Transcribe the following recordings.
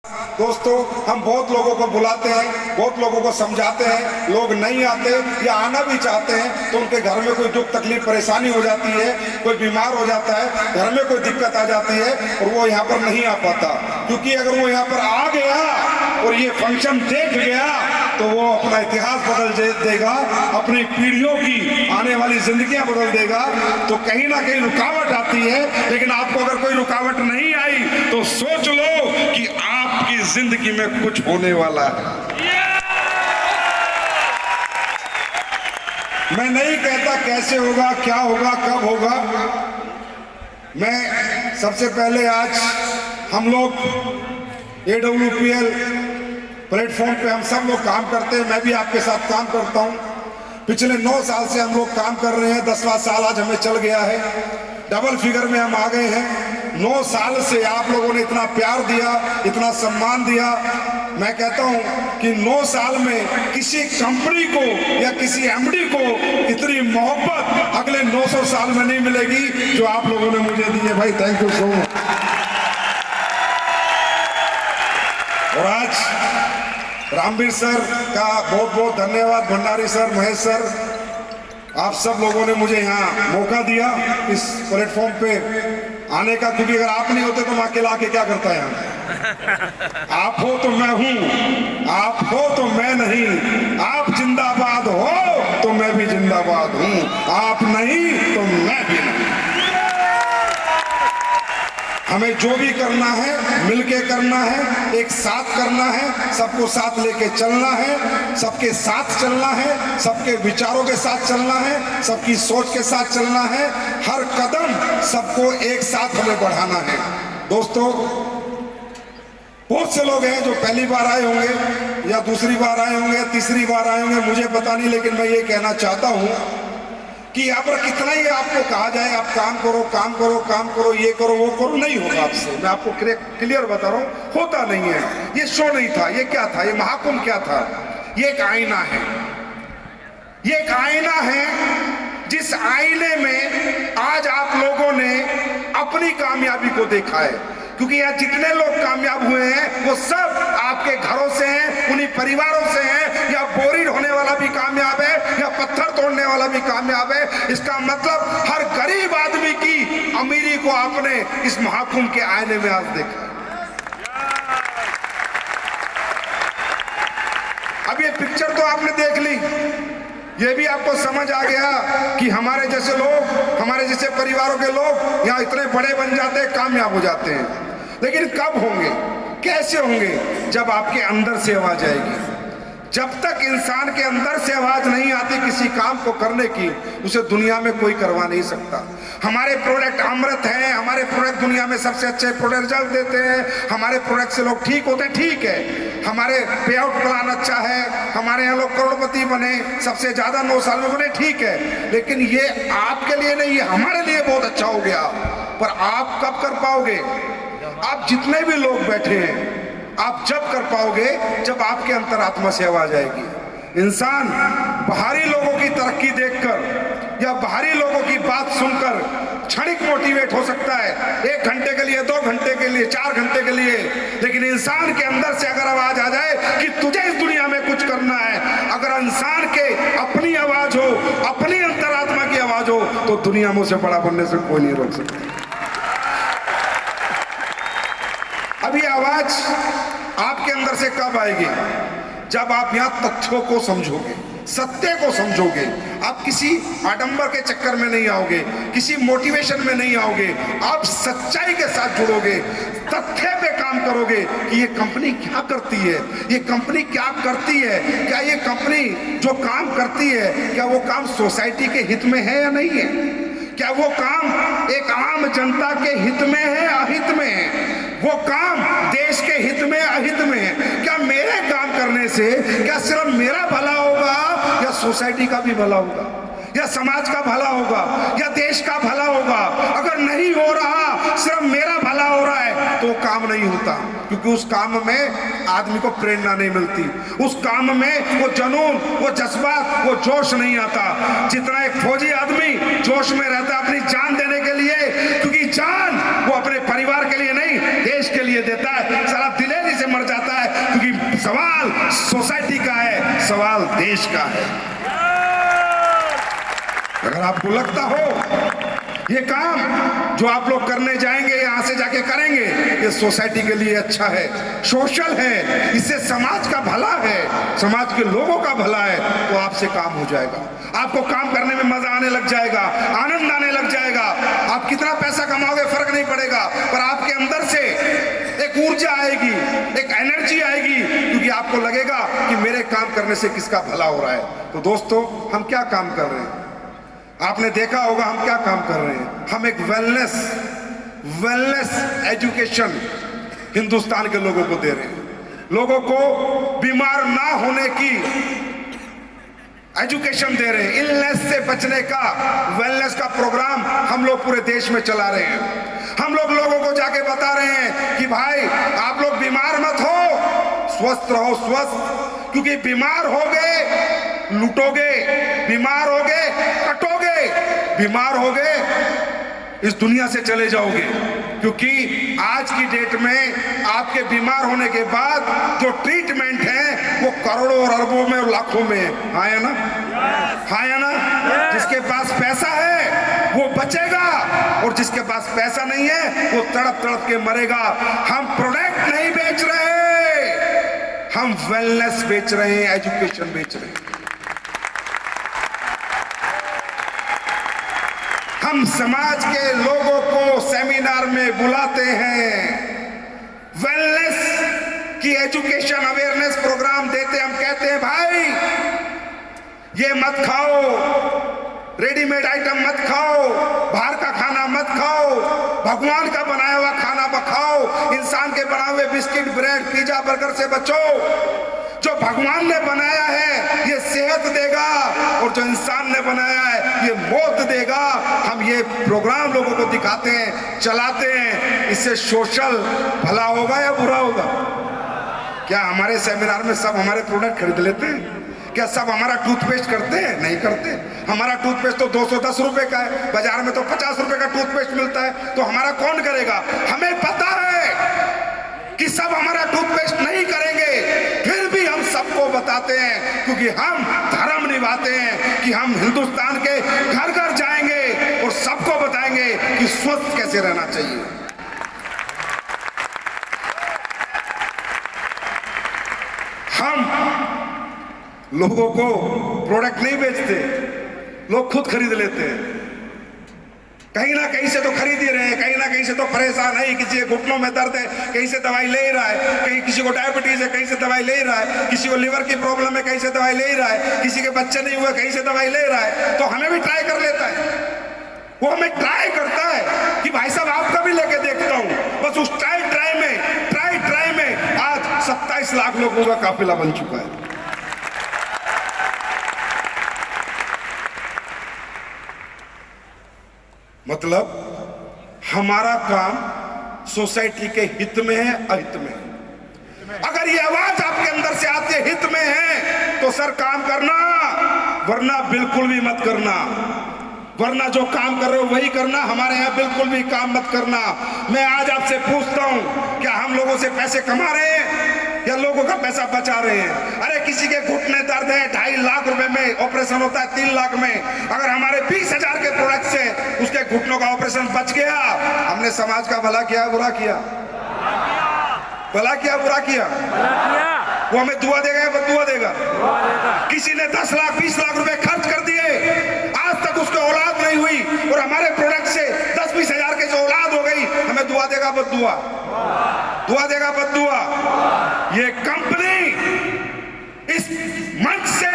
दोस्तों, हम बहुत लोगों को बुलाते हैं, बहुत लोगों को समझाते हैं, लोग नहीं आते या आना भी चाहते हैं तो उनके घर में कोई दुख तकलीफ परेशानी हो जाती है, कोई बीमार हो जाता है, घर में कोई दिक्कत आ जाती है और वो यहाँ पर नहीं आ पाता। क्योंकि अगर वो यहाँ पर आ गया और ये फंक्शन देख गया तो वो अपना इतिहास बदल देगा, अपनी पीढ़ियों की आने वाली जिंदगियां बदल देगा। तो कहीं ना कहीं रुकावट आती है, लेकिन आपको अगर कोई रुकावट नहीं आई तो सोच लो कि आपकी जिंदगी में कुछ होने वाला है। मैं नहीं कहता कैसे होगा, क्या होगा, कब होगा। मैं सबसे पहले आज हम लोग AWPL प्लेटफॉर्म पे हम सब लोग काम करते हैं, मैं भी आपके साथ काम करता हूं। पिछले 9 साल से हम लोग काम कर रहे हैं, 10वां साल आज हमें चल गया है, डबल फिगर में हम आ गए हैं। 9 साल से आप लोगों ने इतना प्यार दिया, इतना सम्मान दिया। मैं कहता हूं कि 9 साल में किसी कंपनी को या किसी MD को इतनी मोहब्बत अगले 900 साल में नहीं मिलेगी जो आप लोगों ने मुझे दी है। भाई थैंक यू सो मच। और आज रामवीर सर का बहुत बहुत धन्यवाद, भंडारी सर, महेश सर, आप सब लोगों ने मुझे यहाँ मौका दिया इस प्लेटफॉर्म पे आने का। क्योंकि अगर आप नहीं होते तो मैं अकेला आके क्या करता यहाँ। आप हो तो मैं हूँ, आप हो तो मैं नहीं, आप जिंदाबाद हो तो मैं भी जिंदाबाद हूँ, आप नहीं तो मैं भी नहीं। हमें जो भी करना है मिलके करना है, एक साथ करना है, सबको साथ लेके चलना है, सबके साथ चलना है, सबके विचारों के साथ चलना है, सबकी सोच के साथ चलना है। हर कदम सबको एक साथ हमें बढ़ाना है। दोस्तों, बहुत से लोग हैं जो पहली बार आए होंगे या दूसरी बार आए होंगे, तीसरी बार आए होंगे, मुझे पता नहीं, लेकिन मैं ये कहना चाहता हूँ कि यहाँ पर कितना ही आपको कहा जाए आप काम करो, काम करो, काम करो, ये करो, वो करो, नहीं होगा आपसे। मैं आपको क्लियर बता रहा हूँ, होता नहीं है। ये शो नहीं था, ये क्या था, ये महाकुंभ क्या था? ये एक आईना है, ये एक आईना है जिस आईने में आज आप लोगों ने अपनी कामयाबी को देखा है। क्योंकि यहाँ जितने लोग कामयाब हुए हैं वो सब आपके घरों से हैं, उन्हीं परिवारों से हैं। या बोरी ढोने वाला भी कामयाब है, या पत्थर तोड़ने वाला भी कामयाब है। इसका मतलब हर गरीब आदमी की अमीरी को आपने इस महाकुंभ के आईने में आज देखा। अब ये पिक्चर तो आपने देख ली, ये भी आपको समझ आ गया कि हमारे जैसे लोग, हमारे जैसे परिवारों के लोग यहाँ इतने बड़े बन जाते हैं, कामयाब हो जाते हैं। लेकिन कब होंगे, कैसे होंगे? जब आपके अंदर से आवाज आएगी। जब तक इंसान के अंदर से आवाज नहीं आती किसी काम को करने की, उसे दुनिया में कोई करवा नहीं सकता। हमारे प्रोडक्ट अमृत हैं, हमारे प्रोडक्ट दुनिया में सबसे अच्छे प्रोडक्ट रिजल्ट देते हैं, हमारे प्रोडक्ट से लोग ठीक होते हैं, ठीक है। हमारे पे आउट प्लान अच्छा है, हमारे यहाँ लोग करोड़पति बने, सबसे ज्यादा 9 साल में बने, ठीक है। लेकिन ये आपके लिए नहीं, ये हमारे लिए बहुत अच्छा हो गया। पर आप कब कर पाओगे? आप जितने भी लोग बैठे हैं, आप जब कर पाओगे जब आपके अंतरात्मा से आवाज आएगी। इंसान बाहरी लोगों की तरक्की देखकर या बाहरी लोगों की बात सुनकर क्षणिक मोटिवेट हो सकता है, 1 घंटे के लिए, 2 घंटे के लिए, 4 घंटे के लिए। लेकिन इंसान के अंदर से अगर आवाज आ जाए कि तुझे इस दुनिया में कुछ करना है, अगर इंसान के अपनी आवाज हो, अपनी अंतरात्मा की आवाज हो, तो दुनिया में उसे बड़ा बनने से कोई नहीं रोक सकता। अब ये आवाज आपके अंदर से कब आएगी? जब आप यहाँ तथ्यों को समझोगे, सत्य को समझोगे। आप किसी आडंबर के चक्कर में नहीं आओगे, किसी मोटिवेशन में नहीं आओगे, आप सच्चाई के साथ जुड़ोगे, तथ्य पे काम करोगे कि ये कंपनी क्या करती है, ये कंपनी क्या करती है, क्या ये कंपनी जो काम करती है क्या वो काम सोसाइटी के हित में है या नहीं है, क्या वो काम एक आम जनता के हित में है, अहित में है, वो काम देश के हित में, अहित में है। क्या मेरे काम करने से क्या सिर्फ मेरा भला होगा या सोसाइटी का भी भला होगा, या समाज का भला होगा, या देश का भला होगा? अगर नहीं हो रहा, सिर्फ मेरा भला हो रहा है, तो काम नहीं होता। क्योंकि उस काम में आदमी को प्रेरणा नहीं मिलती, उस काम में वो जुनून, वो जज्बात, वो जोश नहीं आता। जितना एक फौजी आदमी जोश में रहता है अपनी जान देने के लिए, क्योंकि जान वो अपने परिवार के लिए नहीं, देश के लिए देता है। सारा दिलेरी से सोसाइटी का है, सवाल देश का है। अगर आपको लगता हो ये काम जो आप लोग करने जाएंगे, यहां से जाके करेंगे, ये सोसाइटी के लिए अच्छा है, सोशल है, इससे समाज का भला है, समाज के लोगों का भला है, तो आपसे काम हो जाएगा। आपको काम करने में मजा आने लग जाएगा, आनंद आने लग जाएगा। आप कितना पैसा कमाओगे फर्क नहीं पड़ेगा, पर आपके अंदर से एक ऊर्जा आएगी, एक एनर्जी आएगी, क्योंकि आपको लगेगा कि मेरे काम करने से किसका भला हो रहा है। तो दोस्तों, हम क्या काम कर रहे हैं? आपने देखा होगा हम क्या काम कर रहे हैं। हम एक वेलनेस एजुकेशन हिंदुस्तान के लोगों को दे रहे हैं। लोगों को बीमार ना होने की एजुकेशन दे रहे हैं। इलनेस से बचने का, वेलनेस का प्रोग्राम हम लोग पूरे देश में चला रहे हैं। हम लोग लोगों को जाके बता रहे हैं कि भाई आप लोग बीमार मत हो, स्वस्थ रहो, स्वस्थ, क्योंकि बीमार हो गए लूटोगे, बीमार हो गए कटोगे, बीमार हो गए इस दुनिया से चले जाओगे। क्योंकि आज की डेट में आपके बीमार होने के बाद जो ट्रीटमेंट है वो करोड़ों और अरबों में और लाखों में है। हाँ या ना? हाँ या ना? जिसके पास पैसा है वो बचेगा, और जिसके पास पैसा नहीं है वो तड़प तड़प के मरेगा। हम प्रोडक्ट नहीं बेच रहे, हम वेलनेस बेच रहे हैं, एजुकेशन बेच रहे हैं। हम समाज के लोगों को सेमिनार में बुलाते हैं, वेलनेस की एजुकेशन अवेयरनेस प्रोग्राम देते हैं। हम कहते हैं भाई ये मत खाओ, रेडीमेड आइटम मत खाओ, बाहर का खाना मत खाओ, भगवान का बनाया हुआ खाना खाओ, इंसान के बनाए हुए बिस्किट, ब्रेड, पिज्जा, बर्गर से बचो। जो भगवान ने बनाया है ये सेहत देगा, और जो इंसान ने बनाया है ये मौत देगा। हम ये प्रोग्राम लोगों को दिखाते हैं, चलाते हैं, इससे सोशल भला होगा या बुरा होगा? क्या हमारे सेमिनार में सब हमारे प्रोडक्ट खरीद लेते हैं? क्या सब हमारा टूथपेस्ट करते हैं? नहीं करते। हमारा टूथपेस्ट तो 210 रुपए का है, बाजार में तो 50 रुपए का टूथपेस्ट मिलता है, तो हमारा कौन करेगा? हमें पता है कि सब हमारा टूथपेस्ट नहीं करेंगे, फिर भी हम सबको बताते हैं, क्योंकि हम धर्म निभाते हैं कि हम हिंदुस्तान के घर घर जाएंगे और सबको बताएंगे कि स्वस्थ कैसे रहना चाहिए। हम लोगों को प्रोडक्ट नहीं बेचते, लोग खुद खरीद लेते हैं। कहीं ना कहीं से तो खरीद ही रहे हैं, कहीं ना कहीं से तो परेशान है, किसी के घुटनों में दर्द है, कहीं से दवाई ले ही रहा है, कहीं किसी को डायबिटीज है, कहीं से दवाई ले ही रहा है, किसी को लिवर की प्रॉब्लम है, कहीं से दवाई ले ही रहा है, किसी के बच्चे नहीं हुए, कहीं से दवाई ले रहा है। तो हमें भी ट्राई कर लेता है, वो हमें ट्राई करता है कि भाई साहब आपका भी लेके देखता हूं। बस उस ट्राई में आज 27 लाख लोगों का काफिला बन चुका है। मतलब हमारा काम सोसाइटी के हित में है, अहित में है। अगर ये आवाज आपके अंदर से आती है हित में है तो सर काम करना, वरना बिल्कुल भी मत करना। वरना जो काम कर रहे हो वही करना, हमारे यहाँ बिल्कुल भी काम मत करना। मैं आज आपसे पूछता हूं, क्या हम लोगों से पैसे कमा रहे हैं या लोगों का पैसा बचा रहे हैं? अरे किसी के घुटने दर्द है, 2.5 लाख रुपए में ऑपरेशन होता है, 3 लाख में। अगर हमारे 20,000 के प्रोडक्ट से उसके घुटनों का ऑपरेशन बच गया, हमने समाज का भला किया, बुरा किया? भला किया, बुरा किया? वो हमें दुआ देगा या बददुआ देगा? किसी ने 10 लाख 20 लाख रुपए खर्च कर दिए, आज तक उसको औलाद नहीं हुई, और हमारे प्रोडक्ट से 10-20 हजार के जो औलाद हो गई, हमें दुआ देगा बददुआ? दुआ देगा बददुआ? ये कंपनी इस मंच से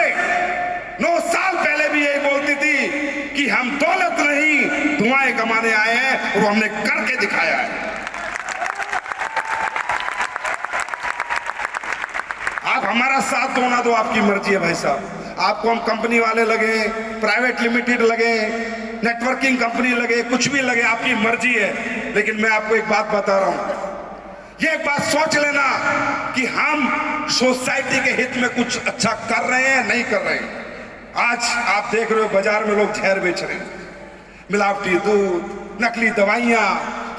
9 साल पहले भी यही बोलती थी कि हम दौलत नहीं दुआएं कमाने आए हैं, और वो हमने करके दिखाया है। आप हमारा साथ दो ना दो आपकी मर्जी है भाई साहब। आपको हम कंपनी वाले लगे, प्राइवेट लिमिटेड लगे, नेटवर्किंग कंपनी लगे, कुछ भी लगे, आपकी मर्जी है। लेकिन मैं आपको एक बात बता रहा हूं, ये एक बात सोच लेना कि हम सोसाइटी के हित में कुछ अच्छा कर रहे हैं, नहीं कर रहे हैं। आज आप देख रहे हो बाजार में लोग जहर बेच रहे हैं, मिलावटी दूध, नकली दवाइयां,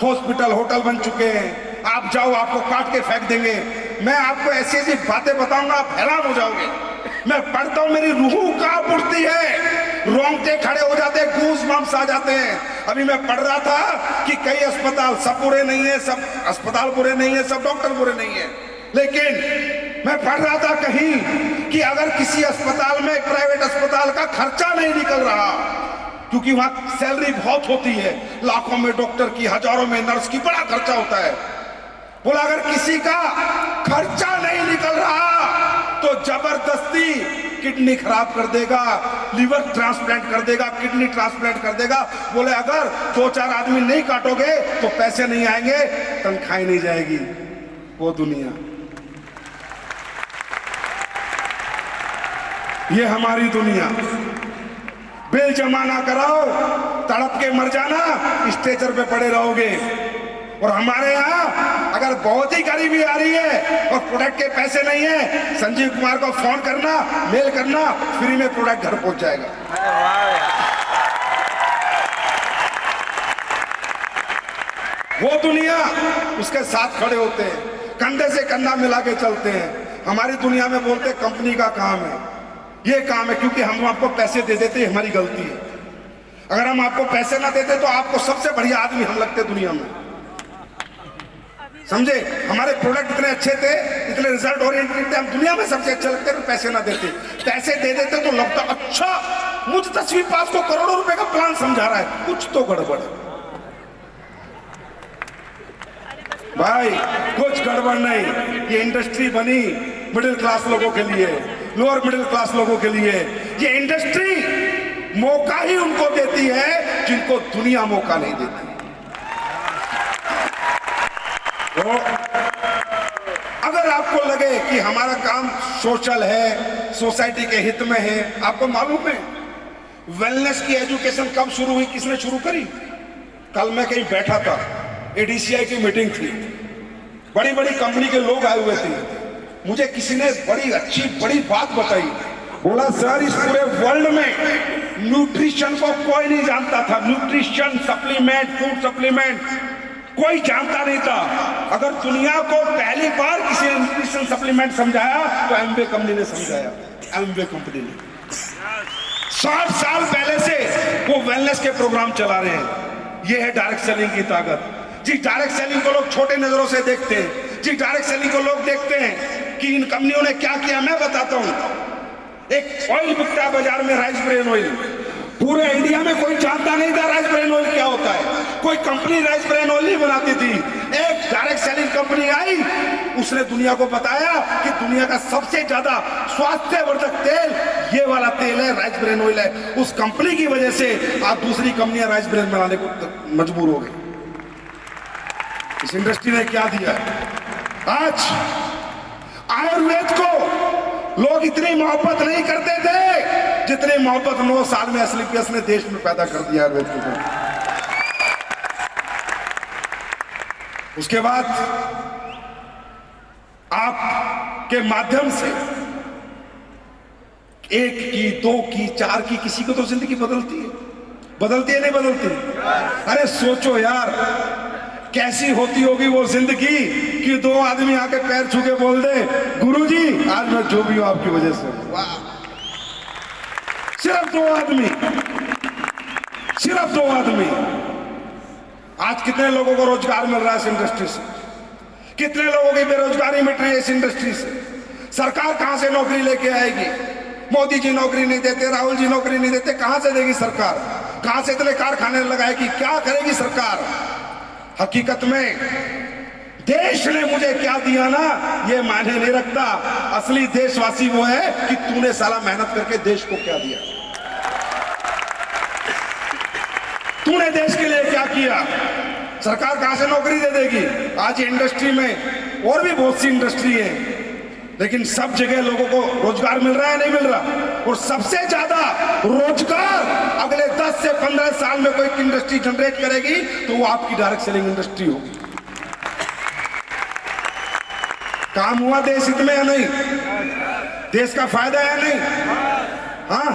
हॉस्पिटल होटल बन चुके हैं। आप जाओ, आपको काट के फेंक देंगे। मैं आपको ऐसी ऐसी बातें बताऊंगा, आप हैरान हो जाओगे। मैं पढ़ता हूं, मेरी रूह कांप उठती है, रोंगटे खड़े हो जाते हैं, गूज़ बम्स आ जाते हैं। अभी मैं पढ़ रहा था कि कई अस्पताल सब बुरे नहीं है, सब अस्पताल बुरे नहीं है, सब डॉक्टर बुरे नहीं है, लेकिन मैं पढ़ रहा था कहीं कि अगर किसी अस्पताल में, प्राइवेट अस्पताल का खर्चा नहीं निकल रहा, क्योंकि वहां सैलरी बहुत होती है, लाखों में डॉक्टर की, हजारों में नर्स की, बड़ा खर्चा होता है। बोला अगर किसी का खर्चा नहीं निकल रहा तो जबरदस्ती किडनी खराब कर देगा, लीवर ट्रांसप्लांट कर देगा, किडनी ट्रांसप्लांट कर देगा। बोले अगर 2-4 आदमी नहीं काटोगे तो पैसे नहीं आएंगे, तनख्वाह नहीं जाएगी। वो दुनिया, ये हमारी दुनिया। बिल जमा ना कराओ, तड़प के मर जाना, स्ट्रेचर पे पड़े रहोगे। और हमारे यहाँ अगर बहुत ही गरीबी आ रही है और प्रोडक्ट के पैसे नहीं है, संजीव कुमार को फोन करना, मेल करना, फ्री में प्रोडक्ट घर पहुंच जाएगा। वो दुनिया उसके साथ खड़े होते हैं, कंधे से कंधा मिला के चलते हैं। हमारी दुनिया में बोलते कंपनी का काम है, ये काम है, क्योंकि हम आपको पैसे दे देते, हमारी गलती है। अगर हम आपको पैसे ना देते तो आपको सबसे बढ़िया आदमी हम लगते दुनिया में, समझे। हमारे प्रोडक्ट इतने अच्छे थे, इतने रिजल्ट ओरिएंटेड थे, हम दुनिया में सबसे अच्छे लगते तो पैसे ना देते। पैसे दे देते तो लगता अच्छा मुझ तस्वीर पास को करोड़ों रुपए का प्लान समझा रहा है, कुछ तो गड़बड़ है। भाई कुछ गड़बड़ नहीं। ये इंडस्ट्री बनी मिडिल क्लास लोगों के लिए, लोअर मिडिल क्लास लोगों के लिए। ये इंडस्ट्री मौका ही उनको देती है जिनको दुनिया मौका नहीं देती। तो अगर आपको लगे कि हमारा काम सोशल है, सोसाइटी के हित में है, आपको मालूम है वेलनेस की एजुकेशन कब शुरू हुई, किसने शुरू करी? कल मैं कहीं बैठा था, एडीसीआई की मीटिंग थी, बड़ी बड़ी कंपनी के लोग आए हुए थे। मुझे किसी ने बड़ी अच्छी बड़ी बात बताई। बोला सर इस पूरे वर्ल्ड में न्यूट्रिशन को कोई नहीं जानता था, न्यूट्रिशन सप्लीमेंट, फूड सप्लीमेंट कोई जानता नहीं था। अगर दुनिया को पहली बार किसी ने न्यूट्रिशन सप्लीमेंट समझाया तो एमवे कंपनी ने समझाया। एमवे कंपनी ने 60 साल पहले से वो वेलनेस के प्रोग्राम चला रहे हैं। ये है डायरेक्ट सेलिंग की ताकत। जी डायरेक्ट सेलिंग को लोग छोटे नजरों से देखते हैं। जी डायरेक्ट सेलिंग को लोग देखते हैं कि इन कंपनियों ने क्या किया। मैं बताता हूं, एक ऑयल बिकता है बाजार में, राइस ब्रेन ऑयल। पूरे इंडिया में कोई जानता नहीं था राइस ब्रेन ऑयल क्या होता है। कोई कंपनी राइस ब्रेन ऑयल नहीं बनाती थी। एक डायरेक्ट सेलिंग कंपनी आई, उसने दुनिया को बताया कि दुनिया का सबसे ज्यादा स्वास्थ्यवर्धक तेल ये वाला तेल है, राइस ब्रेन ऑयल है। उस कंपनी की वजह से आज दूसरी कंपनियां राइस ब्रेन बनाने को मजबूर हो गई। इस इंडस्ट्री ने क्या दिया? आज आयुर्वेद को लोग इतनी मोहब्बत नहीं करते थे जितनी मोहब्बत 9 साल में एसलीपीएस ने देश में पैदा कर दिया आयुर्वेद को। उसके बाद आपके माध्यम से 1 की, 2 की, 4 की, किसी को तो जिंदगी बदलती है। बदलती है नहीं बदलती? अरे सोचो यार कैसी होती होगी वो जिंदगी कि 2 आदमी आके पैर छू के बोल दे गुरुजी आज मैं जो भी हूं आपकी वजह से। वाह, सिर्फ 2 आदमी, सिर्फ 2 आदमी। आज कितने लोगों को रोजगार मिल रहा है इस इंडस्ट्री से? कितने लोगों की बेरोजगारी मिट रही है इस इंडस्ट्री से? सरकार कहां से नौकरी लेके आएगी? मोदी जी नौकरी नहीं देते, राहुल जी नौकरी नहीं देते, कहां से देगी सरकार? कहां से इतने कारखाने लगाएगी? क्या करेगी सरकार? हकीकत में देश ने मुझे क्या दिया ना ये मायने नहीं रखता। असली देशवासी वो है कि तूने साला मेहनत करके देश को क्या दिया, तूने देश के लिए क्या किया। सरकार कहां से नौकरी दे देगी? आज इंडस्ट्री में और भी बहुत सी इंडस्ट्री है, लेकिन सब जगह लोगों को रोजगार मिल रहा है नहीं मिल रहा? और सबसे ज्यादा रोजगार अगले 10 से 15 साल में कोई इंडस्ट्री जनरेट करेगी तो वो आपकी डायरेक्ट सेलिंग इंडस्ट्री होगी। काम हुआ देश हित में या नहीं? देश का फायदा है नहीं? हाँ,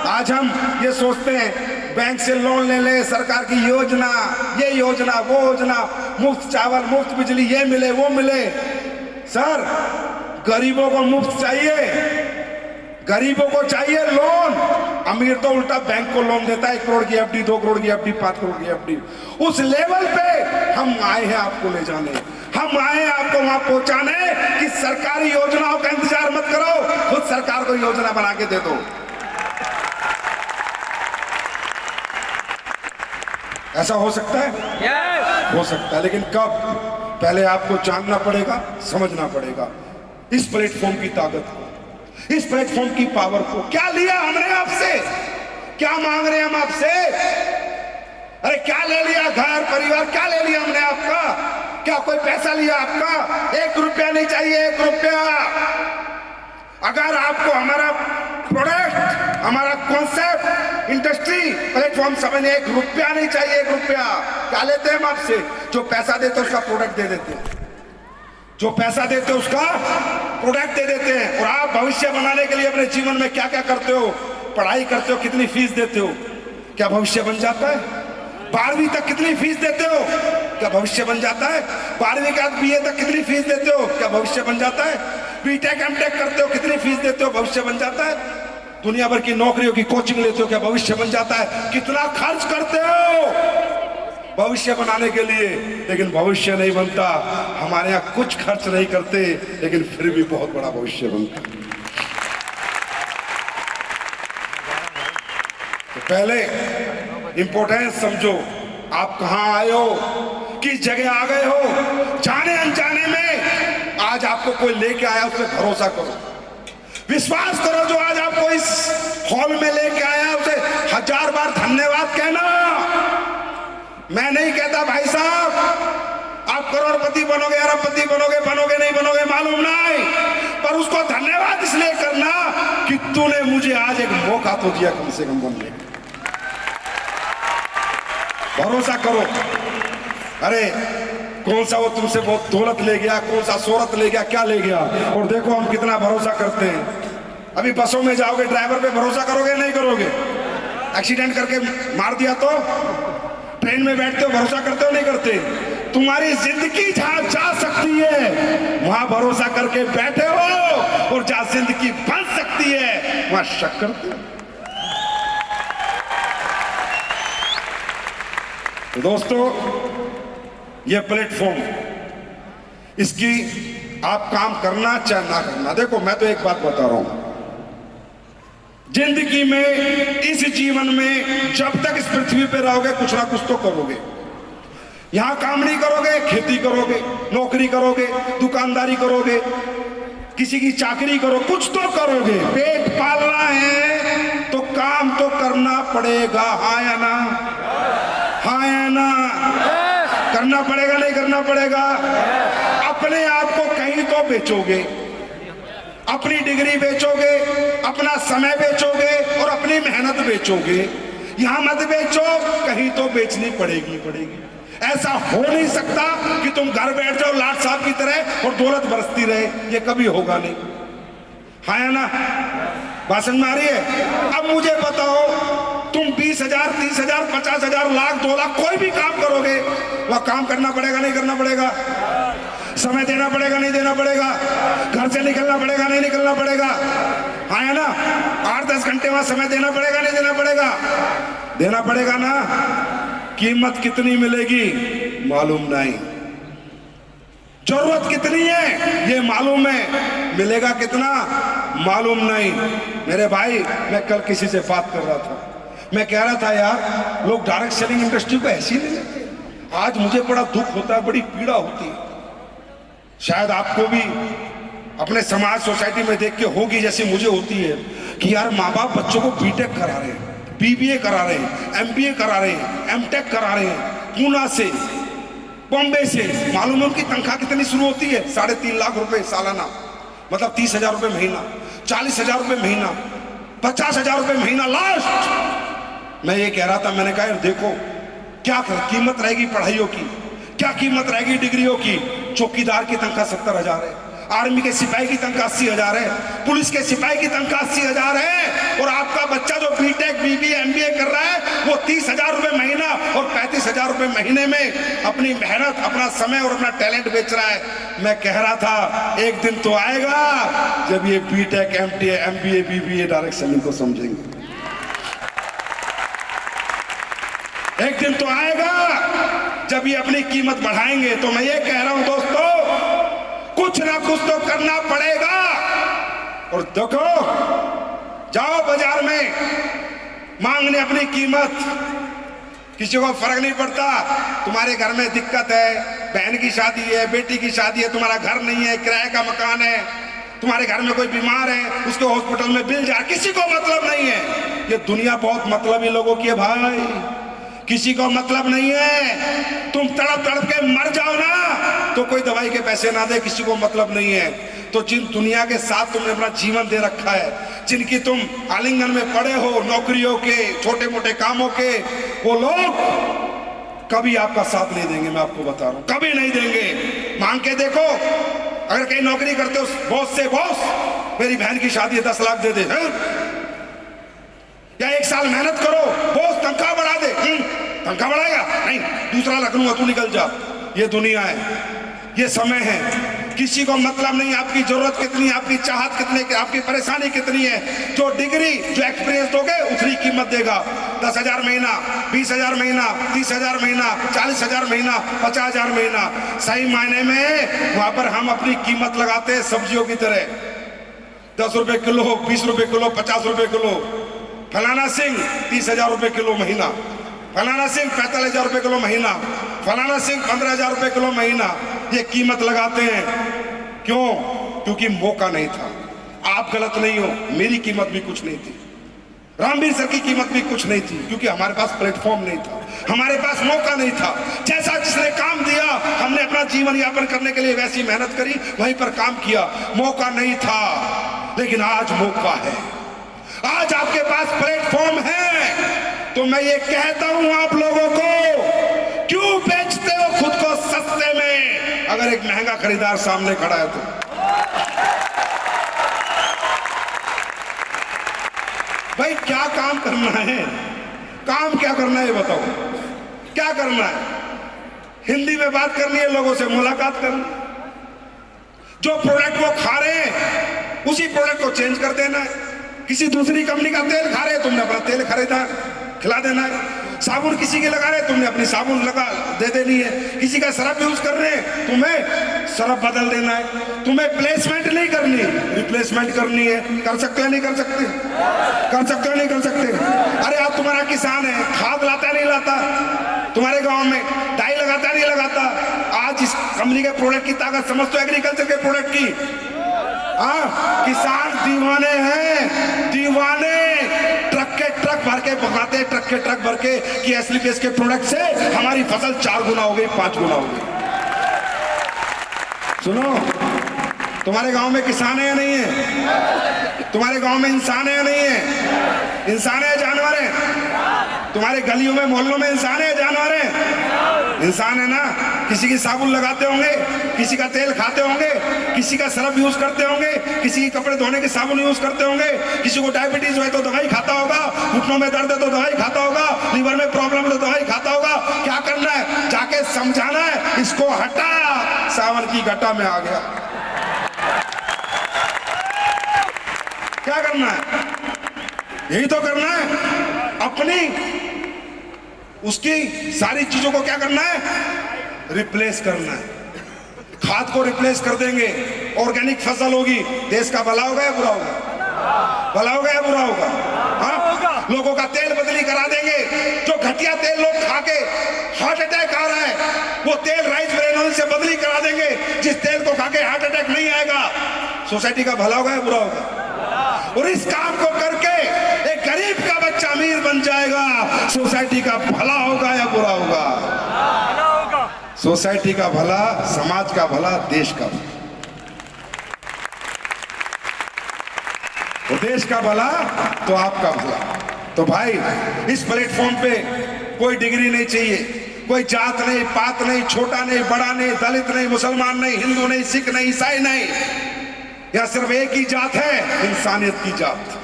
आज हम ये सोचते हैं बैंक से लोन ले ले, सरकार की योजना, ये योजना वो योजना, मुफ्त चावल, मुफ्त बिजली, ये मिले वो मिले। सर गरीबों को मुफ्त चाहिए, गरीबों को चाहिए लोन, अमीर तो उल्टा बैंक को लोन देता है, 1 करोड़ की एफडी, 2 करोड़ की एफडी, 5 करोड़ की एफडी। उस लेवल पे हम आए हैं आपको ले जाने, हम आए हैं आपको वहां पहुंचाने कि सरकारी योजनाओं का इंतजार मत करो, खुद सरकार को योजना बना के दे दो। ऐसा हो सकता है? yes. हो सकता है, लेकिन कब? पहले आपको जानना पड़ेगा, समझना पड़ेगा इस प्लेटफॉर्म की ताकत को, इस प्लेटफॉर्म की पावर को। क्या लिया हमने आपसे, क्या मांग रहे हैं हम आपसे? अरे क्या ले लिया? घर परिवार क्या ले लिया हमने आपका? क्या कोई पैसा लिया आपका? 1 रुपया नहीं चाहिए, 1 रुपया। अगर आपको हमारा प्रोडक्ट, हमारा कॉन्सेप्ट, इंडस्ट्री, प्लेटफॉर्म समझने 1 रुपया नहीं चाहिए, 1 रुपया। क्या लेते हैं हम आपसे? जो पैसा देते उसका प्रोडक्ट दे देते हैं, जो पैसा देते उसका प्रोडक्ट दे देते हैं। और आप भविष्य बनाने के लिए अपने जीवन में क्या क्या करते हो? पढ़ाई करते हो, कितनी फीस देते हो? क्या भविष्य बन जाता है? 12वीं तक कितनी फीस देते हो? क्या भविष्य बन जाता है? 12वीं के बाद बीए तक कितनी फीस देते हो? क्या भविष्य बन जाता है? बीटेक एमटेक करते हो, कितनी फीस देते हो? भविष्य बन जाता है? दुनिया भर की नौकरियों की कोचिंग लेते हो, क्या भविष्य बन जाता है? कितना खर्च करते हो भविष्य बनाने के लिए, लेकिन भविष्य नहीं बनता। हमारे यहाँ कुछ खर्च नहीं करते, लेकिन फिर भी बहुत बड़ा भविष्य बनता। तो पहले इंपॉर्टेंस समझो, आप कहां आए हो, किस जगह आ गए हो। जाने अनजाने में आज आपको कोई लेके आया, उस पर भरोसा करो, विश्वास करो। जो आज आपको इस हॉल में लेके आया उसे 1000 बार धन्यवाद कहना। मैं नहीं कहता भाई साहब आप करोड़पति बनोगे, अरबपति बनोगे, बनोगे नहीं बनोगे मालूम नहीं, पर उसको धन्यवाद इसलिए करना कि तूने मुझे आज एक मौका तो दिया कम से कम बनने का। भरोसा करो। अरे कौन सा वो तुमसे बहुत दौलत ले गया, कौन सा शोहरत ले गया, क्या ले गया, और देखो हम कितना भरोसा करते हैं। अभी बसों में जाओगे, ड्राइवर पे भरोसा करोगे नहीं करोगे? एक्सीडेंट करके मार दिया तो? ट्रेन में बैठते हो, भरोसा करते हो नहीं करते? तुम्हारी जिंदगी जहां जा सकती है वहां भरोसा करके बैठे हो, और जहां जिंदगी बन सकती है वहां शक करते हो। तो दोस्तों, ये प्लेटफॉर्म, इसकी आप काम करना चाहे ना करना, देखो मैं तो एक बात बता रहा हूं, जिंदगी में, इस जीवन में जब तक इस पृथ्वी पे रहोगे कुछ ना कुछ तो करोगे। यहां काम नहीं करोगे, खेती करोगे, नौकरी करोगे, दुकानदारी करोगे, किसी की चाकरी करो, कुछ तो करोगे। पेट पालना है तो काम तो करना पड़ेगा, हाँ या ना? हाँ या ना? करना पड़ेगा नहीं करना पड़ेगा? अपने आप को कहीं तो बेचोगे, अपनी डिग्री बेचोगे, अपना समय बेचोगे और अपनी मेहनत बेचोगे। यहां मत बेचो, कहीं तो बेचनी पड़ेगी। ऐसा हो नहीं सकता कि तुम घर बैठ जाओ लाट साहब की तरह और दौलत बरसती रहे, ये कभी होगा नहीं। हाँ या ना? बात समझ में आ रही है? अब मुझे बताओ, तुम 20,000, 30,000, 50,000, लाख, 2 लाख कोई भी काम करोगे, वह काम करना पड़ेगा नहीं करना पड़ेगा? समय देना पड़ेगा नहीं देना पड़ेगा? घर से निकलना पड़ेगा नहीं निकलना पड़ेगा? हाँ है ना? 8-10 घंटे वहां समय देना पड़ेगा नहीं देना पड़ेगा? देना पड़ेगा ना? कीमत कितनी मिलेगी मालूम नहीं, जरूरत कितनी है ये मालूम है, मिलेगा कितना मालूम नहीं। मेरे भाई, मैं कल किसी से बात कर रहा था, मैं कह रहा था यार लोग डायरेक्ट सेलिंग इंडस्ट्री को ऐसी नहीं लेते। आज मुझे बड़ा दुख होता है, बड़ी पीड़ा होती है, शायद आपको भी अपने समाज सोसाइटी में देख के होगी जैसी मुझे होती है, कि यार माँ बाप बच्चों को बीटेक करा रहे हैं, बीबीए करा रहे हैं, एमबीए करा रहे हैं, एमटेक करा रहे हैं, पूना से, बॉम्बे से। मालूम है उनकी तनख्वाह कितनी शुरू होती है? 3.5 लाख रुपए सालाना, मतलब 30,000 रुपए महीना, 40,000 रुपए महीना, 50,000 रुपए महीना लास्ट। मैं ये कह रहा था, मैंने कहा यार देखो क्या कीमत रहेगी पढ़ाइयों की, क्या कीमत रहेगी डिग्रियों की। चौकीदार की तनख्वाह 70,000 है, आर्मी के सिपाही की तनख्वाह 80,000 है, पुलिस के सिपाही की तनख्वाह 80,000 है, और आपका बच्चा जो बीटेक बीबीए एमबीए कर रहा है वो 30,000 रुपए महीना और 35,000 रुपए महीने में अपनी मेहनत, अपना समय और अपना टैलेंट बेच रहा है। मैं कह रहा था एक दिन तो आएगा जब ये बीटेक एमबीए बीबीए डायरेक्शन को समझेंगे। एक दिन तो आएगा जब ये अपनी कीमत बढ़ाएंगे। तो मैं ये कह रहा हूं दोस्तों, कुछ ना कुछ तो करना पड़ेगा। और देखो, जाओ बाजार में मांगने अपनी कीमत, किसी को फर्क नहीं पड़ता। तुम्हारे घर में दिक्कत है, बहन की शादी है, बेटी की शादी है, तुम्हारा घर नहीं है, किराए का मकान है, तुम्हारे घर में कोई बीमार है, उसके हॉस्पिटल में बिल जा, किसी को मतलब नहीं है। ये दुनिया बहुत मतलबी लोगों की है भाई, किसी को मतलब नहीं है। तुम तड़प तड़प के मर जाओ ना तो कोई दवाई के पैसे ना दे, किसी को मतलब नहीं है। तो जिन दुनिया के साथ तुमने अपना जीवन दे रखा है, जिनकी तुम आलिंगन में पड़े हो, नौकरियों के, छोटे मोटे कामों के, वो लोग कभी आपका साथ नहीं देंगे। मैं आपको बता रहा हूं, कभी नहीं देंगे। मांग के देखो, अगर कहीं नौकरी करते हो बॉस से, बॉस मेरी बहन की शादी है 10 लाख दे दे, या 1 साल मेहनत करो, बॉस तनख्वाह बढ़ा दे, तनख्वाह बढ़ाएगा नहीं, दूसरा रख लूंगा, तू निकल जा। ये दुनिया है, ये समय है, किसी को मतलब नहीं आपकी जरूरत कितनी है, आपकी चाहत कितनी, आपकी परेशानी कितनी है। जो डिग्री, जो एक्सपीरियंस दोगे उतनी कीमत देगा। 10,000 महीना, 20,000 महीना, 30,000 महीना, 40,000 महीना, 50,000 महीना, सही मायने में वहां पर हम अपनी कीमत लगाते हैं सब्जियों की तरह। 10 रुपए किलो, 20 रुपए किलो, 50 रुपए किलो। फलाना सिंह 30,000 रुपए किलो महीना, फलाना सिंह 45,000 रुपए किलो महीना, फलाना सिंह 15,000 रुपए किलो महीना। ये कीमत लगाते हैं क्यों? क्योंकि मौका नहीं था। आप गलत नहीं हो, मेरी कीमत भी कुछ नहीं थी, रामवीर सर की कीमत भी कुछ नहीं थी, क्योंकि हमारे पास प्लेटफॉर्म नहीं था, हमारे पास मौका नहीं था। जैसा जिसने काम दिया, हमने अपना जीवन यापन करने के लिए वैसी मेहनत करी, वहीं पर काम किया। मौका नहीं था, लेकिन आज मौका है, आज आपके पास प्लेटफॉर्म है। तो मैं ये कहता हूं आप लोगों को, क्यों बेचते हो खुद को सस्ते में, अगर एक महंगा खरीदार सामने खड़ा है तो। भाई क्या काम करना है, काम क्या करना है बताओ, क्या करना है? हिंदी में बात करनी है, लोगों से मुलाकात करनी, जो प्रोडक्ट वो खा रहे हैं उसी प्रोडक्ट को चेंज कर देना है। किसी दूसरी कंपनी का तेल खा रहे हैं, तुमने अपना तेल खरीदा, खिला देना है। साबुन किसी के लगा रहे, तुमने अपनी साबुन लगा दे देनी है। किसी का सरफ यूज कर रहे हैं, तुम्हें सरफ बदल देना है। तुम्हें प्लेसमेंट नहीं करनी, रिप्लेसमेंट करनी है। कर सकते हैं नहीं कर सकते? कर सकते हो नहीं कर सकते? अरे आप, तुम्हारा किसान है, खाद लाता नहीं लाता, तुम्हारे गांव में डाई लगाता नहीं लगाता। आज इस कंपनी के प्रोडक्ट की ताकत समझते हो, एग्रीकल्चर के प्रोडक्ट की। किसान दीवाने हैं, दीवाने। ट्रक के ट्रक भर के भगाते, ट्रक के ट्रक भर के कि एसलीपीएस के प्रोडक्ट से हमारी फसल 4 गुना हो गई, 5 गुना हो गई। सुनो, तुम्हारे गांव में किसान है या नहीं है? तुम्हारे गांव में इंसान है या नहीं है? इंसान है, जानवर है? तुम्हारे गलियों में, मोहल्लों में इंसान है, जानवर है? इंसान है ना। किसी की साबुन लगाते होंगे, किसी का तेल खाते होंगे, किसी का सरफ यूज करते होंगे, किसी की कपड़े धोने की साबुन यूज करते होंगे, किसी को डायबिटीज है तो दवाई खाता होगा, घुटनों में दर्द है तो दवाई खाता होगा, लीवर में प्रॉब्लम है तो दवाई खाता होगा। क्या करना है? जाके समझाना है, इसको हटा, सावन की घटा में आ गया। क्या करना है? यही तो करना है। अपनी उसकी सारी चीजों को क्या करना है? रिप्लेस करना है। खाद को रिप्लेस कर देंगे, ऑर्गेनिक फसल होगी, देश का भला होगा या बुरा होगा? भला होगा या बुरा होगा? हाँ, लोगों का तेल बदली करा देंगे। जो घटिया तेल लोग खा के हार्ट अटैक आ रहा है, वो तेल राइस ब्रेन ऑयल से बदली करा देंगे, जिस तेल को खा के हार्ट अटैक नहीं आएगा। सोसाइटी का भला होगा या बुरा होगा? और इस काम को करके एक गरीब का बच्चा अमीर बन जाएगा। सोसाइटी का भला होगा या बुरा होगा? सोसाइटी का भला, समाज का भला, देश का भला। और देश का भला तो आपका भला। तो भाई, इस प्लेटफॉर्म पे कोई डिग्री नहीं चाहिए, कोई जात नहीं, पात नहीं, छोटा नहीं, बड़ा नहीं, दलित नहीं, मुसलमान नहीं, हिंदू नहीं, सिख नहीं, ईसाई नहीं। यह सिर्फ एक ही जात है, इंसानियत की जात।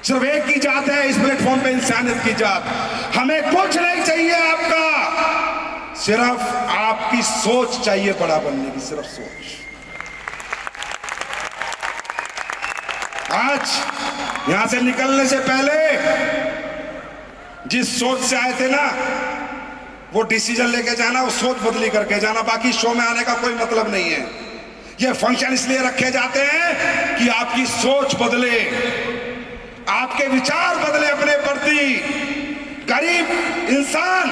सिर्फ एक की जात है इस प्लेटफॉर्म पे, इंसानियत की जात। हमें कुछ नहीं चाहिए आपका, सिर्फ आपकी सोच चाहिए बड़ा बनने की, सिर्फ सोच। आज यहां से निकलने से पहले जिस सोच से आए थे ना, वो डिसीजन लेके जाना, वो सोच बदली करके जाना। बाकी शो में आने का कोई मतलब नहीं है। ये फंक्शन इसलिए रखे जाते हैं कि आपकी सोच बदले, आपके विचार बदले अपने प्रति। गरीब इंसान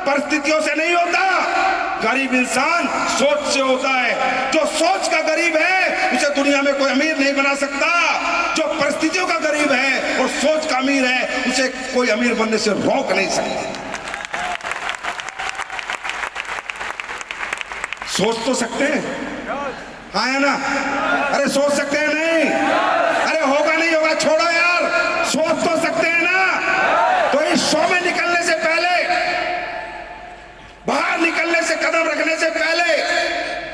परिस्थितियों से नहीं होता, गरीब इंसान सोच से होता है। जो सोच का गरीब है उसे दुनिया में कोई अमीर नहीं बना सकता। जो परिस्थितियों का गरीब है और सोच का अमीर है, उसे कोई अमीर बनने से रोक नहीं सकता। सोच तो सकते हैं, हाँ है ना? अरे सोच सकते हैं नहीं? अरे होगा नहीं होगा छोड़ो यार, सोच तो सकते हैं ना? तो इस शो में निकलने से पहले, बाहर निकलने से, कदम रखने से पहले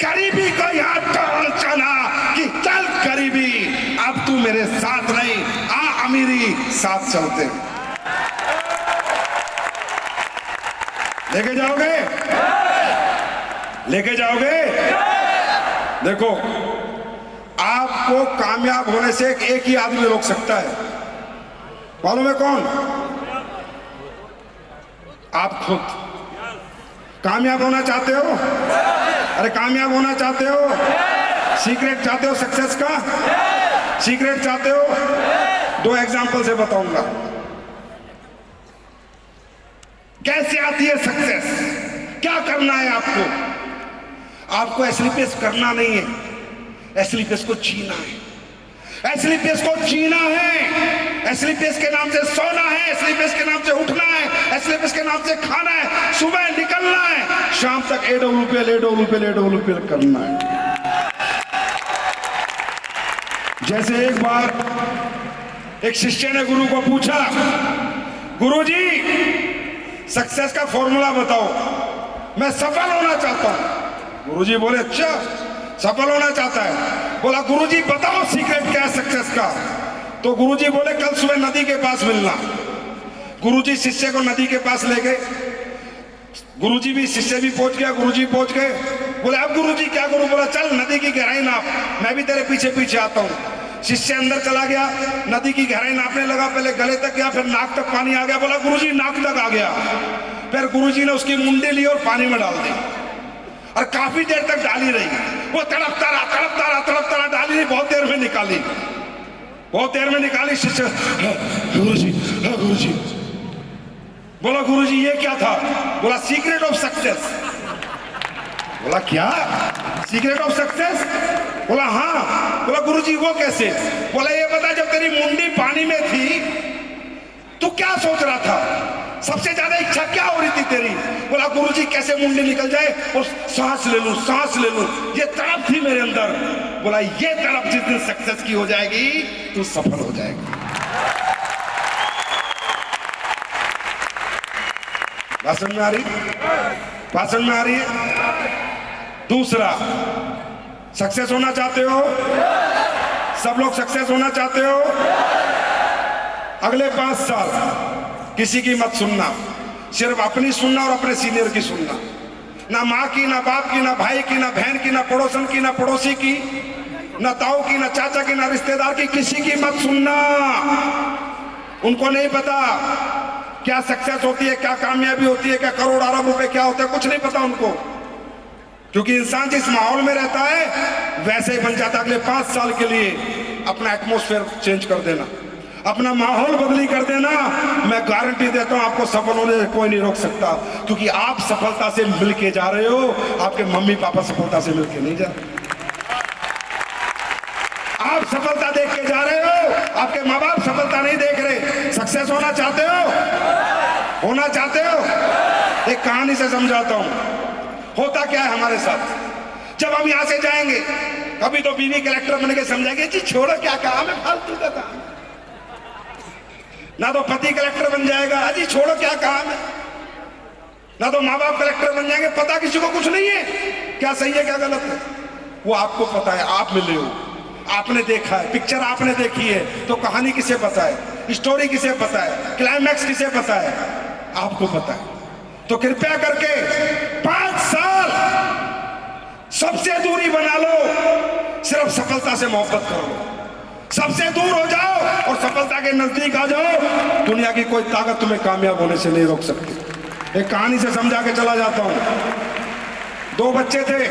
गरीबी को याद पहुंचाना कि चल गरीबी, अब तू मेरे साथ नहीं, आ अमीरी साथ चलते। लेके जाओगे? लेके जाओगे? देखो, आपको कामयाब होने से एक ही आदमी रोक सकता है, मालूम है कौन? आप खुद। कामयाब होना चाहते हो? अरे कामयाब होना चाहते हो? सीक्रेट चाहते हो सक्सेस का? सीक्रेट चाहते हो? 2 एग्जांपल से बताऊंगा कैसे आती है सक्सेस। क्या करना है आपको? आपको एसलीपीएस करना नहीं है, एसलीपीएस को जीना है। एसलीपीएस को जीना है, एसलीपीएस के नाम से सोना है, एसलीपीएस के नाम से उठना है, एसलीपीएस के नाम से खाना है, सुबह निकलना है, शाम तक AWPL करना है। जैसे एक बार एक शिष्य ने गुरु को पूछा, गुरुजी सक्सेस का फॉर्मूला बताओ, मैं सफल होना चाहता हूं। गुरुजी बोले अच्छा सफल होना चाहता है? बोला गुरुजी बताओ सीक्रेट क्या है सक्सेस का। तो गुरुजी बोले कल सुबह नदी के पास मिलना। गुरुजी शिष्य को नदी के पास ले गए, गुरुजी भी, शिष्य भी पहुंच गया, गुरुजी पहुंच गए। बोले अब गुरुजी क्या करूं? बोला चल नदी की गहराई नाप, मैं भी तेरे पीछे पीछे आता हूं। शिष्य अंदर चला गया, नदी की गहराई नापने लगा, पहले गले तक गया, फिर नाक तक पानी आ गया। बोला गुरुजी नाक तक आ गया। फिर गुरुजी ने उसकी मुंडी ली और पानी में डाल दी और काफी देर तक डाली रही। वो तड़पता रहा, डाली नहीं, बहुत देर में निकाली, बहुत देर में निकाली। शिष्य गुरुजी, गुरुजी। बोला गुरुजी ये क्या था? बोला सीक्रेट ऑफ सक्सेस। बोला क्या सीक्रेट ऑफ सक्सेस? बोला हाँ। बोला गुरुजी वो कैसे? बोला ये बता, जब तेरी मुंडी पानी में थी तू क्या सोच रहा था? सबसे ज्यादा इच्छा क्या हो रही थी तेरी? बोला गुरुजी कैसे मुंडी निकल जाए और सांस ले लूं, सांस ले लूं, ये तड़प थी मेरे अंदर। बोला ये तड़प जिस दिन सक्सेस की हो जाएगी तू सफल हो जाएगा। बात समझ में आ रही? बात समझ में आ रही है? दूसरा, सक्सेस होना चाहते हो? सब लोग सक्सेस होना चाहते हो? अगले 5 साल किसी की मत सुनना, सिर्फ अपनी सुनना और अपने सीनियर की सुनना। ना माँ की, ना बाप की, ना भाई की, ना बहन की, ना पड़ोसन की, ना पड़ोसी की, ना ताऊ की, ना चाचा की, ना रिश्तेदार की, किसी की मत सुनना। उनको नहीं पता क्या सक्सेस होती है, क्या कामयाबी होती है, क्या करोड़ अरब रुपए क्या होते हैं, कुछ नहीं पता उनको। क्योंकि इंसान जिस माहौल में रहता है वैसे ही बन जाता है। अगले 5 साल के लिए अपना एटमॉस्फेयर चेंज कर देना, अपना माहौल बदली कर देना। मैं गारंटी देता हूं आपको सफल होने से कोई नहीं रोक सकता, क्योंकि आप सफलता से मिलके जा रहे हो, आपके मम्मी पापा सफलता से मिलके नहीं जा रहे। आप सफलता देख के जा रहे हो, आपके माँ बाप सफलता नहीं देख रहे। सक्सेस होना चाहते हो? होना चाहते हो? एक कहानी से समझाता हूं। होता क्या है हमारे साथ, जब हम यहां से जाएंगे, कभी तो बीवी कलेक्टर बन के समझाएंगे जी छोड़ो क्या काम है, फालतू का काम। ना तो पति कलेक्टर बन जाएगा, अजी छोड़ो क्या काम है। ना तो माँ बाप कलेक्टर बन जाएंगे, पता किसी को कुछ नहीं है क्या सही है क्या गलत है। वो आपको पता है, आप मिले हो, आपने देखा है, पिक्चर आपने देखी है, तो कहानी किसे पता है? स्टोरी किसे पता है, क्लाइमैक्स किसे पता है? आपको पता है। तो कृपया करके 5 साल सबसे दूरी बना लो, सिर्फ सफलता से मोहब्बत करो, सबसे दूर हो जाओ और सफलता के नजदीक आ जाओ। दुनिया की कोई ताकत तुम्हें कामयाब होने से नहीं रोक सकती। एक कहानी से समझा के चला जाता हूं। 2 बच्चे थे,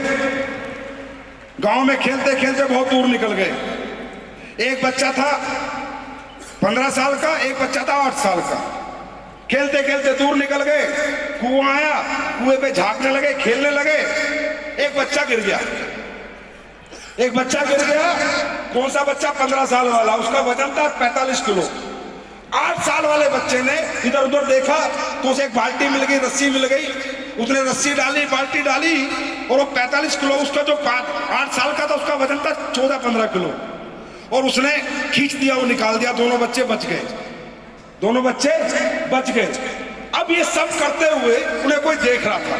गांव में खेलते खेलते बहुत दूर निकल गए। एक बच्चा था 15 साल का, एक बच्चा था 8 साल का। खेलते खेलते दूर निकल गए, कुआं आया, कुएं पे झांकने लगे, खेलने लगे। एक बच्चा गिर गया, एक बच्चा गिर गया। कौन सा बच्चा? 15 साल वाला, उसका वजन था 45 किलो। 8 साल वाले बच्चे ने इधर उधर देखा तो उसे एक बाल्टी मिल गई, रस्सी मिल गई। उसने रस्सी डाली, बाल्टी डाली और वो 45 किलो, उसका जो 8 साल का था उसका वजन था 14-15 किलो, और उसने खींच दिया, वो निकाल दिया। दोनों बच्चे बच गए, दोनों बच्चे बच गए। अब ये सब करते हुए उन्हें कोई देख रहा था,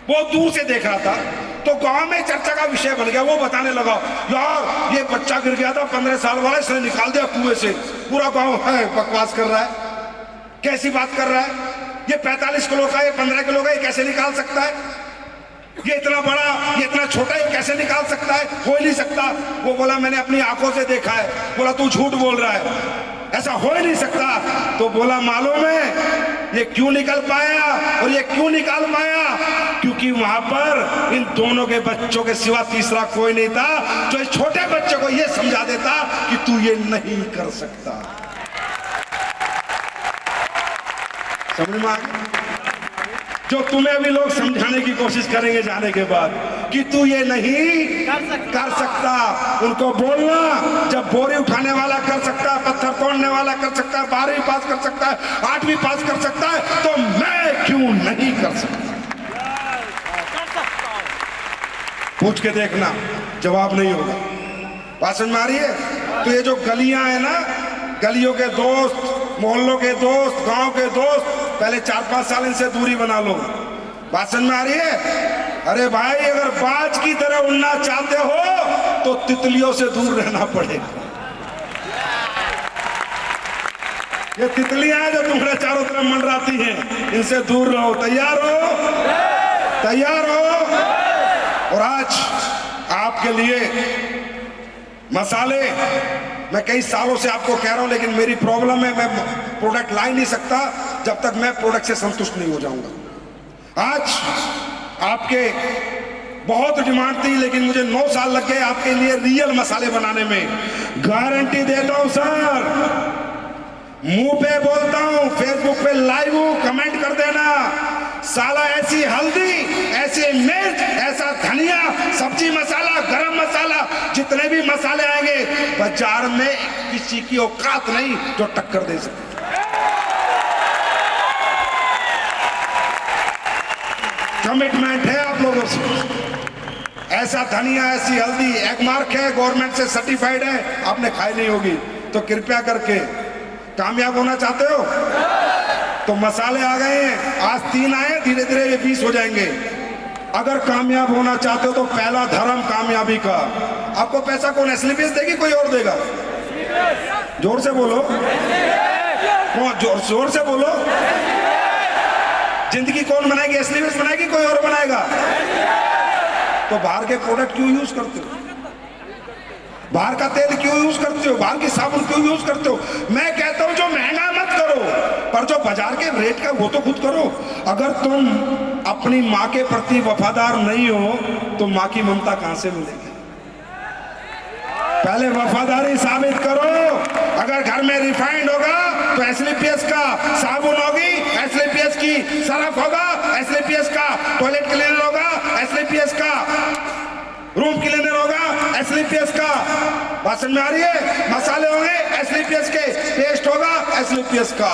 बहुत दूर से देख रहा था। तो गांव में चर्चा का विषय बन गया। वो बताने लगा, यार ये बच्चा गिर गया था 15 साल वाला, इसने निकाल दिया कुएं से। पूरा गांव है बकवास कर रहा है, कैसी बात कर रहा है, ये 45 किलो का, ये 15 किलो का, ये कैसे निकाल सकता है? ये इतना बड़ा, ये इतना छोटा, ये कैसे निकाल सकता है? हो ही नहीं सकता। वो बोला, मैंने अपनी आंखों से देखा है। बोला, तू झूठ बोल रहा है, ऐसा हो ही नहीं सकता। तो बोला, मालूम है ये क्यों निकल पाया? और ये क्यों निकाल पाया? क्योंकि वहां पर इन दोनों के बच्चों के सिवा तीसरा कोई नहीं था जो इस छोटे बच्चे को ये समझा देता कि तू ये नहीं कर सकता। समझ में आ गया? जो तुम्हें भी लोग समझाने की कोशिश करेंगे जाने के बाद कि तू ये नहीं कर सकता, उनको बोलना, जब बोरी उठाने वाला कर सकता है, पत्थर तोड़ने वाला कर सकता है, 12वीं पास कर सकता है, 8वीं पास कर सकता है, तो मैं क्यों नहीं कर सकता? पूछ के देखना, जवाब नहीं होगा। बात समझ में आ रही है? तो ये जो गलियां है ना, गलियों के दोस्त, मोहल्लों के दोस्त, गांव के दोस्त, पहले 4-5 साल इनसे दूरी बना लो। बात समझ में आ रही है? अरे भाई, अगर बाज की तरह उड़ना चाहते हो तो तितलियों से दूर रहना पड़ेगा। ये तितलियां हैं जो तुम्हारे चारों तरफ मंडराती हैं, इनसे दूर रहो। तैयार हो? तैयार हो? और आज आपके लिए मसाले, मैं कई सालों से आपको कह रहा हूं, लेकिन मेरी प्रॉब्लम है, मैं प्रोडक्ट ला ही नहीं सकता जब तक मैं प्रोडक्ट से संतुष्ट नहीं हो जाऊंगा। आज आपके बहुत डिमांड थी, लेकिन मुझे 9 साल लग गए आपके लिए रियल मसाले बनाने में। गारंटी देता हूं सर, मुंह पे बोलता हूं, फेसबुक पे लाइव हूं, कमेंट कर देना। साला ऐसी हल्दी, ऐसे मिर्च, ऐसा धनिया, सब्जी मसाला, गरम मसाला, जितने भी मसाले आएंगे बाजार में किसी की औकात नहीं जो टक्कर दे सके। कमिटमेंट है आप लोगों से। ऐसा धनिया, ऐसी हल्दी एग मार्क है, गवर्नमेंट से सर्टिफाइड है, आपने खाई नहीं होगी। तो कृपया करके, कामयाब होना चाहते हो तो मसाले आ गए हैं, आज 3 आए, धीरे धीरे ये 20 हो जाएंगे। अगर कामयाब होना चाहते हो तो पहला धर्म कामयाबी का। आपको पैसा कौन एसलीपीएस देगी, कोई और देगा? जोर से बोलो, जोर से बोलो। जिंदगी कौन बनाएगी? एसलीपीएस बनाएगी, कोई और बनाएगा? तो बाहर के प्रोडक्ट क्यों यूज करते हो? बाहर का तेल क्यों यूज करते हो? बाहर की साबुन क्यों यूज करते हो? मैं कहता हूं जो महंगा मत करो, पर जो बाजार के रेट का वो तो खुद करो। अगर तुम अपनी माँ के प्रति वफादार नहीं हो तो माँ की ममता कहां से मिलेगी? पहले वफादारी साबित करो। अगर घर में रिफाइंड होगा तो एसलीपीएस का साबुन होगी, एसलीपीएस की सरफ होगा, एसलीपीएस का टॉयलेट क्लीनर होगा, एसलीपीएस का रूम क्लीनर होगा, एसलीपीएस का। बात समझ में आ रही है? मसाले होंगे एसलीपीएस के, पेस्ट होगा एसलीपीएस का।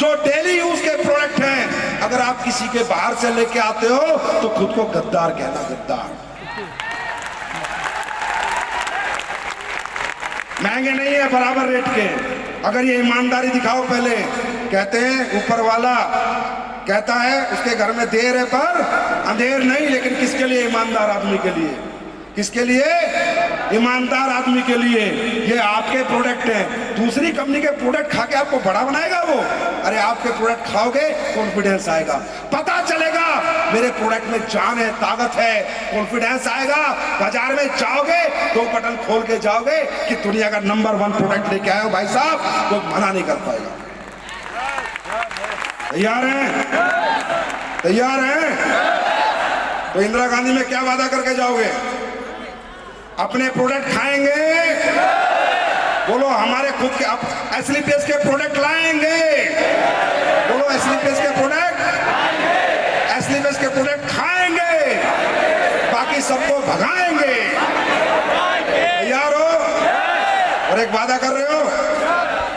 जो डेली यूज के प्रोडक्ट हैं, अगर आप किसी के बाहर से लेके आते हो तो खुद को गद्दार कहना, गद्दार। महंगे नहीं है, बराबर रेट के। अगर ये ईमानदारी दिखाओ पहले। कहते हैं ऊपर वाला कहता है उसके घर में देर है पर अंधेर नहीं, लेकिन किसके लिए? ईमानदार आदमी के लिए। किसके लिए? ईमानदार आदमी के लिए ये आपके प्रोडक्ट हैं। दूसरी कंपनी के प्रोडक्ट खा के आपको बड़ा बनाएगा वो? अरे आपके प्रोडक्ट खाओगे, कॉन्फिडेंस आएगा, पता चलेगा मेरे प्रोडक्ट में जान है, ताकत है, कॉन्फिडेंस आएगा। बाजार में जाओगे, 2 बटन खोल के जाओगे कि दुनिया का नंबर 1 प्रोडक्ट लेके आए हो भाई साहब, तो मना नहीं कर पाएगा। तैयार हैं? तैयार हैं? तो इंदिरा गांधी में क्या वादा करके जाओगे? अपने प्रोडक्ट खाएंगे, बोलो हमारे खुद के एस्लीपेस के प्रोडक्ट लाएंगे, बोलो एस्लीपेस के प्रोडक्ट, एस्लीपेस के प्रोडक्ट खाएंगे, बाकी सबको भगाएंगे। तैयार हो? और एक वादा कर रहे हो?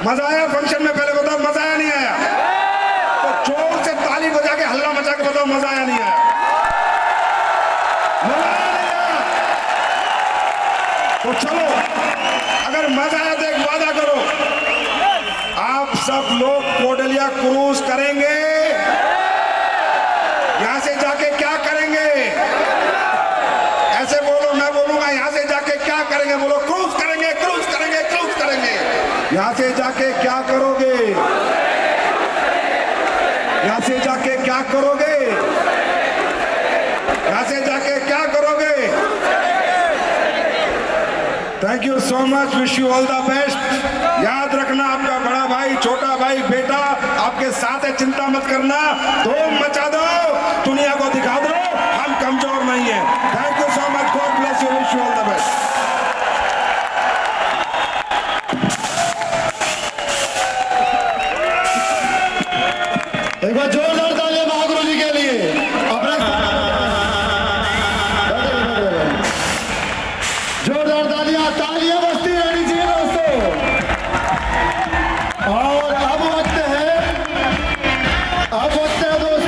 मजा आया फंक्शन में? पहले बताओ मजा आया नहीं आया? तो जोर से ताली बजा के हल्ला मचा के बताओ मजा आया नहीं आया? तो चलो, अगर मजा आया तो एक वादा करो, आप सब लोग कोडलिया क्रूज करेंगे। यहां से जाके क्या करेंगे? ऐसे बोलो, मैं बोलूंगा यहां से जाके क्या करेंगे, बोलो क्रूज करेंगे, क्रूज करेंगे, क्रूज करेंगे। यहां से जाके क्या करोगे? यहां से जाके क्या करोगे? यहां से जाके क्या करोगे? Thank you so much, wish you all the best. याद रखना, आपका बड़ा भाई, छोटा भाई, बेटा आपके साथ है, चिंता मत करना। धूम मचा दो।